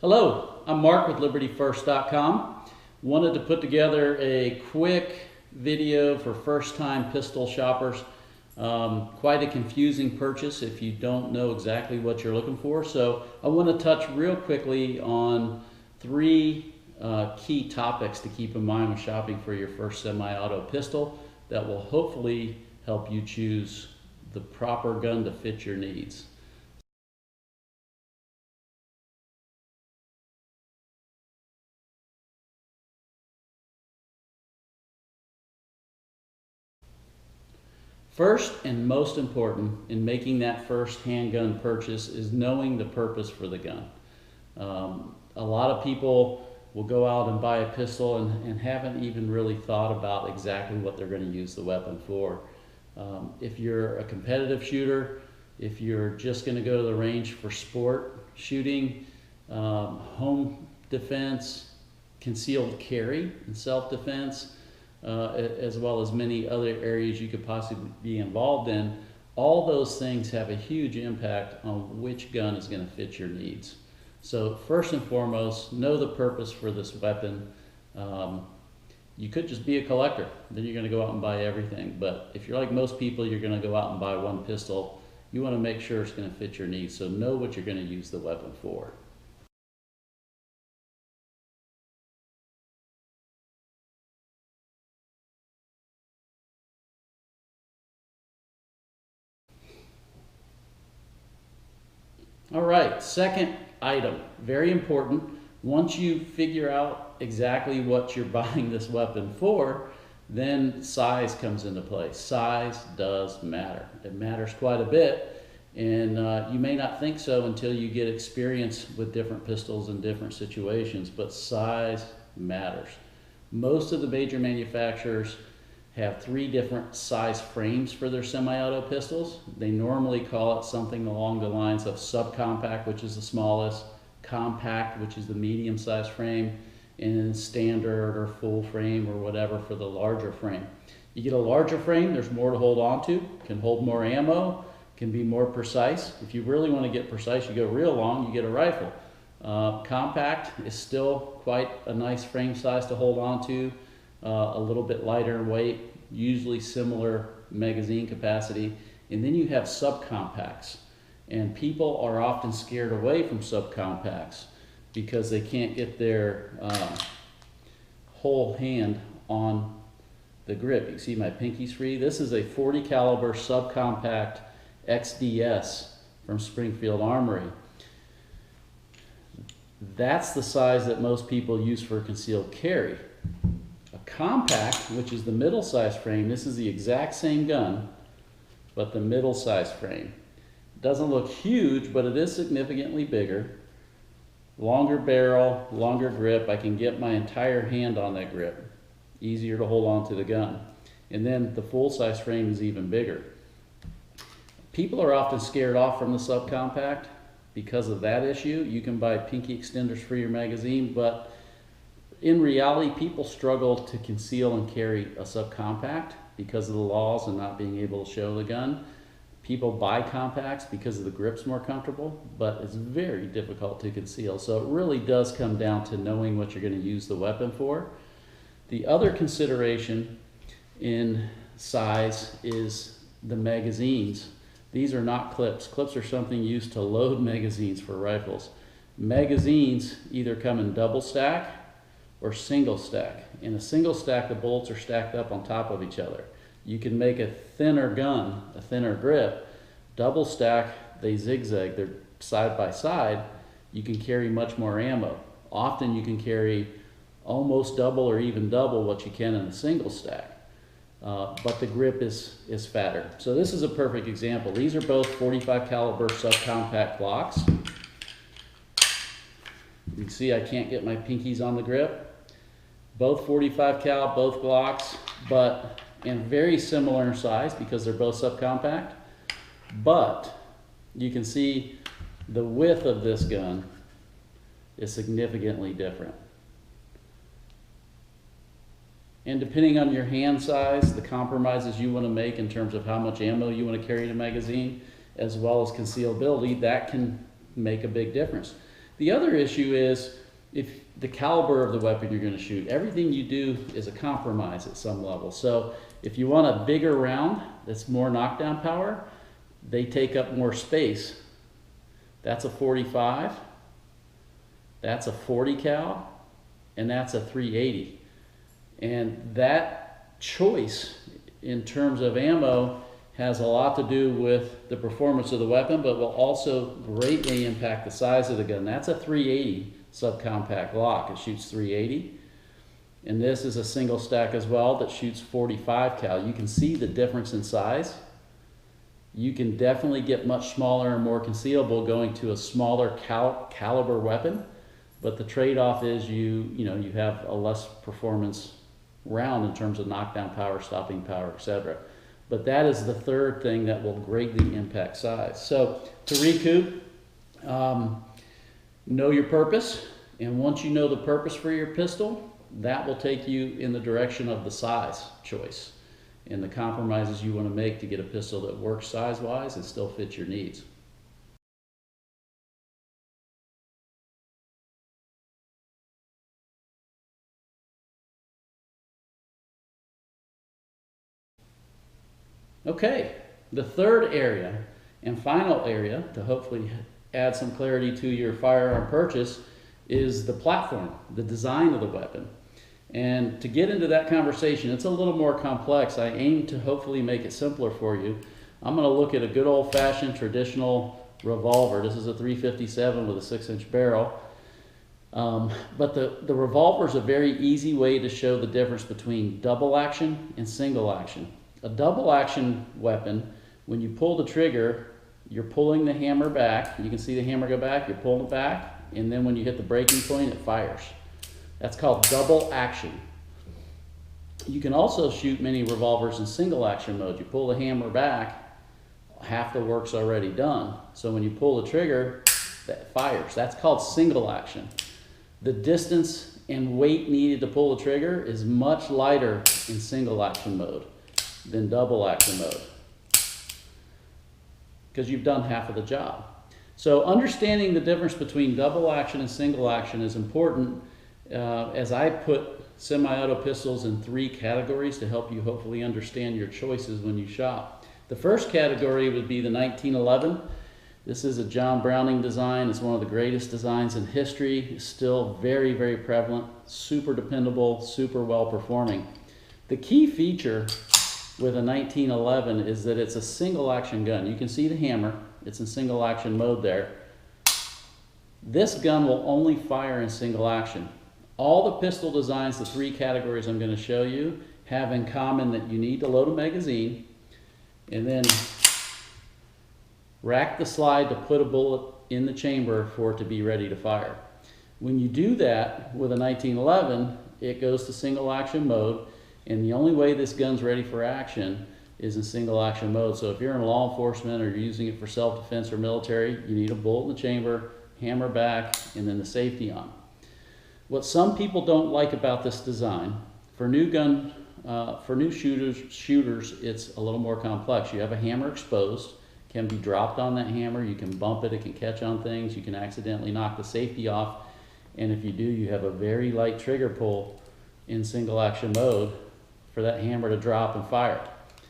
Hello, I'm Mark with LibertyFirst.com. Wanted to put together a quick video for first-time pistol shoppers. Quite a confusing purchase if you don't know exactly what you're looking for. So I want to touch real quickly on three key topics to keep in mind when shopping for your first semi-auto pistol that will hopefully help you choose the proper gun to fit your needs. First and most important in making that first handgun purchase is knowing the purpose for the gun. A lot of people will go out and buy a pistol and haven't even really thought about exactly what they're going to use the weapon for. If you're a competitive shooter, if you're just going to go to the range for sport shooting, home defense, concealed carry and self-defense, as well as many other areas you could possibly be involved in, all those things have a huge impact on which gun is going to fit your needs. So first and foremost, know the purpose for this weapon. You could just be a collector, then you're going to go out and buy everything. But if you're like most people, you're going to go out and buy one pistol. You want to make sure it's going to fit your needs, so know what you're going to use the weapon for. All right, second item, very important. Once you figure out exactly what you're buying this weapon for, then size comes into play. Size does matter. It matters quite a bit, and you may not think so until you get experience with different pistols in different situations, but size matters. Most of the major manufacturers have three different size frames for their semi-auto pistols. They normally call it something along the lines of subcompact, which is the smallest, compact, which is the medium-sized frame, and then standard or full frame or whatever for the larger frame. You get a larger frame, there's more to hold on to, can hold more ammo, can be more precise. If you really want to get precise, you go real long, you get a rifle. Compact is still quite a nice frame size to hold on to. A little bit lighter in weight, usually similar magazine capacity. And then you have subcompacts. And people are often scared away from subcompacts because they can't get their whole hand on the grip. You can see my pinky's free. This is a 40 caliber subcompact XDS from Springfield Armory. That's the size that most people use for concealed carry. Compact, which is the middle size frame, this is the exact same gun, but the middle size frame. It doesn't look huge, but it is significantly bigger. Longer barrel, longer grip. I can get my entire hand on that grip. Easier to hold on to the gun. And then the full size frame is even bigger. People are often scared off from the subcompact because of that issue. You can buy pinky extenders for your magazine, but in reality, people struggle to conceal and carry a subcompact because of the laws and not being able to show the gun. People buy compacts because of the grip's more comfortable, but it's very difficult to conceal. So it really does come down to knowing what you're going to use the weapon for. The other consideration in size is the magazines. These are not clips. Clips are something used to load magazines for rifles. Magazines either come in double stack or single stack. In a single stack, the bolts are stacked up on top of each other. You can make a thinner gun, a thinner grip. Double stack, they zigzag, they're side by side. You can carry much more ammo. Often you can carry almost double or even double what you can in a single stack. But the grip is fatter. So this is a perfect example. These are both 45 caliber subcompact Glocks. You can see I can't get my pinkies on the grip. Both 45 cal, both Glocks, but in very similar in size because they're both subcompact. But you can see the width of this gun is significantly different. And depending on your hand size, the compromises you want to make in terms of how much ammo you want to carry in a magazine, as well as concealability, that can make a big difference. The other issue is if the caliber of the weapon you're going to shoot. Everything you do is a compromise at some level. So if you want a bigger round that's more knockdown power, they take up more space. That's a 45, that's a 40 cal, and that's a 380. And that choice in terms of ammo has a lot to do with the performance of the weapon, but will also greatly impact the size of the gun. That's a 380 subcompact Glock. It shoots 380. And this is a single stack as well that shoots 45 cal. You can see the difference in size. You can definitely get much smaller and more concealable going to a smaller caliber weapon, but the trade-off is you have a less performance round in terms of knockdown power, stopping power, etc. But that is the third thing that will greatly impact size. So to recoup, know your purpose, and once you know the purpose for your pistol, that will take you in the direction of the size choice and the compromises you want to make to get a pistol that works size-wise and still fits your needs. Okay, the third area and final area to hopefully add some clarity to your firearm purchase is the platform, the design of the weapon. And to get into that conversation, it's a little more complex. I aim to hopefully make it simpler for you. I'm going to look at a good old-fashioned traditional revolver. This is a 357 with a 6-inch barrel. But the revolver is a very easy way to show the difference between double action and single action. A double action weapon, when you pull the trigger, you're pulling the hammer back. You can see the hammer go back, you're pulling it back, and then when you hit the breaking point, it fires. That's called double action. You can also shoot many revolvers in single action mode. You pull the hammer back, half the work's already done. So when you pull the trigger, that fires. That's called single action. The distance and weight needed to pull the trigger is much lighter in single action mode than double action mode, because you've done half of the job. So understanding the difference between double action and single action is important, as I put semi-auto pistols in 3 categories to help you hopefully understand your choices when you shop. The first category would be the 1911. This is a John Browning design. It's one of the greatest designs in history. It's still very, very prevalent, super dependable, super well performing. The key feature with a 1911 is that it's a single action gun. You can see the hammer, it's in single action mode there. This gun will only fire in single action. All the pistol designs, the 3 categories I'm going to show you, have in common that you need to load a magazine and then rack the slide to put a bullet in the chamber for it to be ready to fire. When you do that with a 1911, it goes to single action mode, and the only way this gun's ready for action is in single action mode. So if you're in law enforcement or you're using it for self-defense or military, you need a bullet in the chamber, hammer back, and then the safety on. What some people don't like about this design, for new shooters, it's a little more complex. You have a hammer exposed, can be dropped on that hammer, you can bump it, it can catch on things, you can accidentally knock the safety off, and if you do, you have a very light trigger pull in single action mode for that hammer to drop and fire.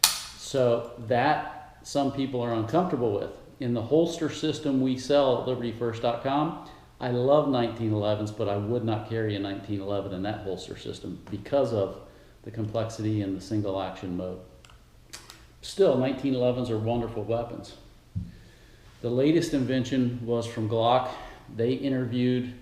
So that some people are uncomfortable with. In the holster system we sell at libertyfirst.com, I love 1911s, but I would not carry a 1911 in that holster system because of the complexity in the single action mode. Still, 1911s are wonderful weapons. The latest invention was from Glock. They interviewed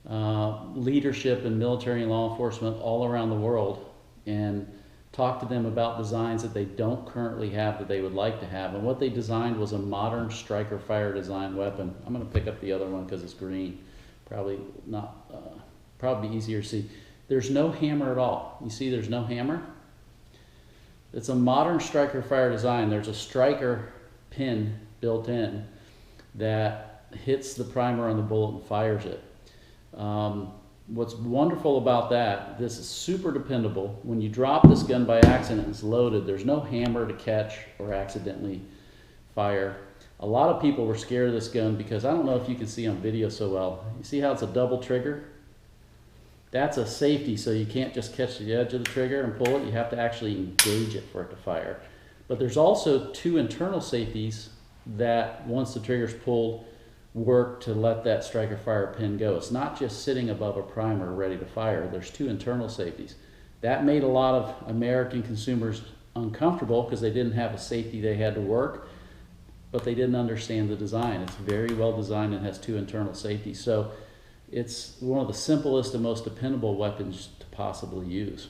leadership in military and law enforcement all around the world and talked to them about designs that they don't currently have that they would like to have. And what they designed was a modern striker fire design weapon. I'm going to pick up the other one because it's green. Probably easier to see. There's no hammer at all. You see there's no hammer? It's a modern striker fire design. There's a striker pin built in that hits the primer on the bullet and fires it. What's wonderful about that, this is super dependable. When you drop this gun by accident and it's loaded, there's no hammer to catch or accidentally fire. A lot of people were scared of this gun because I don't know if you can see on video so well. You see how it's a double trigger? That's a safety, so you can't just catch the edge of the trigger and pull it. You have to actually engage it for it to fire. But there's also two internal safeties that, once the trigger's pulled, work to let that striker fire pin go. It's not just sitting above a primer ready to fire. There's two internal safeties. That made a lot of American consumers uncomfortable because they didn't have a safety they had to work, but they didn't understand the design. It's very well designed and has two internal safeties. So it's one of the simplest and most dependable weapons to possibly use.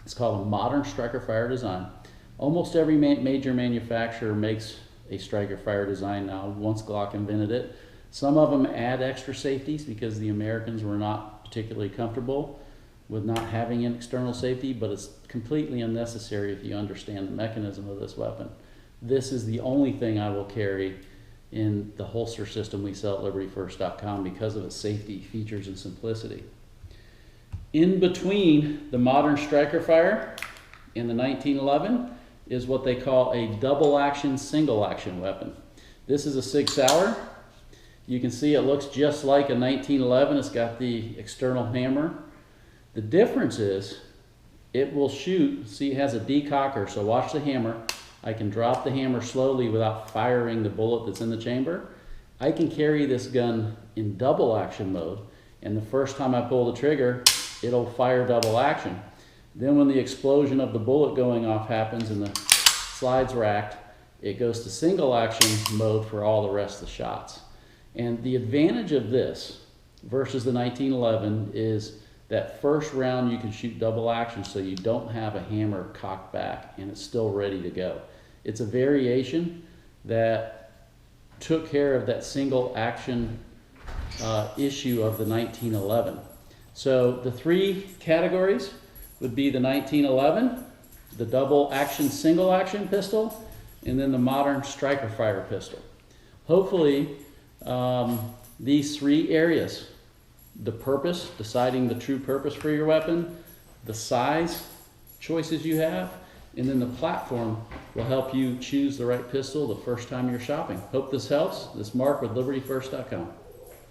It's called a modern striker fire design. Almost every major manufacturer makes a striker fire design now, once Glock invented it. Some of them add extra safeties because the Americans were not particularly comfortable with not having an external safety, but it's completely unnecessary if you understand the mechanism of this weapon. This is the only thing I will carry in the holster system we sell at LibertyFirst.com because of its safety features and simplicity. In between the modern striker fire and the 1911 is what they call a double action, single action weapon. This is a Sig Sauer. You can see it looks just like a 1911. It's got the external hammer. The difference is it will shoot, see it has a decocker, so watch the hammer. I can drop the hammer slowly without firing the bullet that's in the chamber. I can carry this gun in double action mode, and the first time I pull the trigger, it'll fire double action. Then when the explosion of the bullet going off happens and the slide's racked, it goes to single action mode for all the rest of the shots. And the advantage of this versus the 1911 is that first round you can shoot double action, so you don't have a hammer cocked back and it's still ready to go. It's a variation that took care of that single action issue of the 1911. So the three categories would be the 1911, the double action, single action pistol, and then the modern striker fire pistol. Hopefully these three areas, the purpose, deciding the true purpose for your weapon, the size choices you have, and then the platform will help you choose the right pistol the first time you're shopping. Hope this helps. This is Mark with LibertyFirst.com.